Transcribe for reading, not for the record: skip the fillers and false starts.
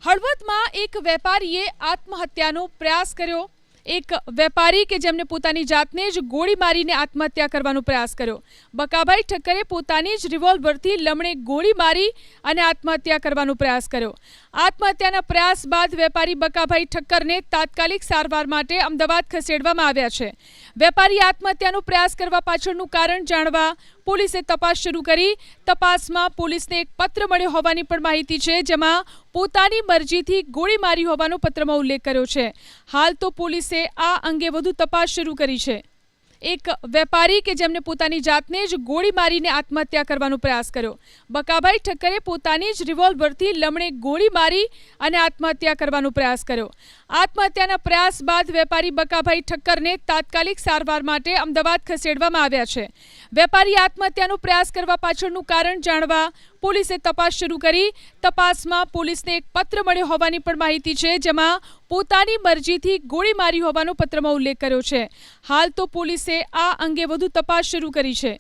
હળવદમાં એક વેપારીએ આત્મહત્યાનો પ્રયાસ કર્યો। એક વેપારી કે જેમને પોતાની જાતને જ ગોળી મારીને આત્મહત્યા કરવાનો પ્રયાસ કર્યો। બકાભાઈ ઠક્કરે પોતાની જ રિવોલ્વરથી લમણે ગોળી મારી અને આત્મહત્યા કરવાનો પ્રયાસ કર્યો। આત્મહત્યાના પ્રયાસ બાદ વેપારી બકાભાઈ ઠક્કરને તાત્કાલિક સારવાર માટે અમદાવાદ ખસેડવામાં આવ્યા છે। વેપારીએ આત્મહત્યાનો પ્રયાસ કરવા પાછળનું કારણ જાણવા પોલીસે તપાસ શરૂ કરી। તપાસમાં પોલીસને એક પત્ર મળ્યો હોવાની પણ માહિતી છે, જેમાં પોતાની મરજીથી ગોળી મારી હોવાનો પત્રમાં ઉલ્લેખ કર્યો છે। હાલ તો પોલીસે આ અંગે વધુ તપાસ શરૂ કરી છે। એક વેપારી કે જેમને પોતાની જાતને જ ગોળી મારીને આત્મહત્યા કરવાનો પ્રયાસ કર્યો। બકાભાઈ ઠક્કરે પોતાની જ રિવોલ્વરથી લમણે ગોળી મારી અને આત્મહત્યા કરવાનો પ્રયાસ કર્યો। આત્મહત્યાના પ્રયાસ બાદ વેપારી બકાભાઈ ઠક્કરને તાત્કાલિક સારવાર માટે અમદાવાદ ખસેડવામાં આવ્યા છે। વેપારીએ આત્મહત્યાનો પ્રયાસ કરવા પાછળનું કારણ જાણવા પોલીસે તપાસ શરૂ કરી। તપાસમાં પોલીસને એક પત્ર મળ્યો હોવાની પણ માહિતી છે, જેમાં પોતાની મરજીથી ગોળી મારી હોવાનો પત્રમાં ઉલ્લેખ કર્યો છે। હાલ તો પોલીસે આ અંગે વધુ તપાસ શરૂ કરી છે।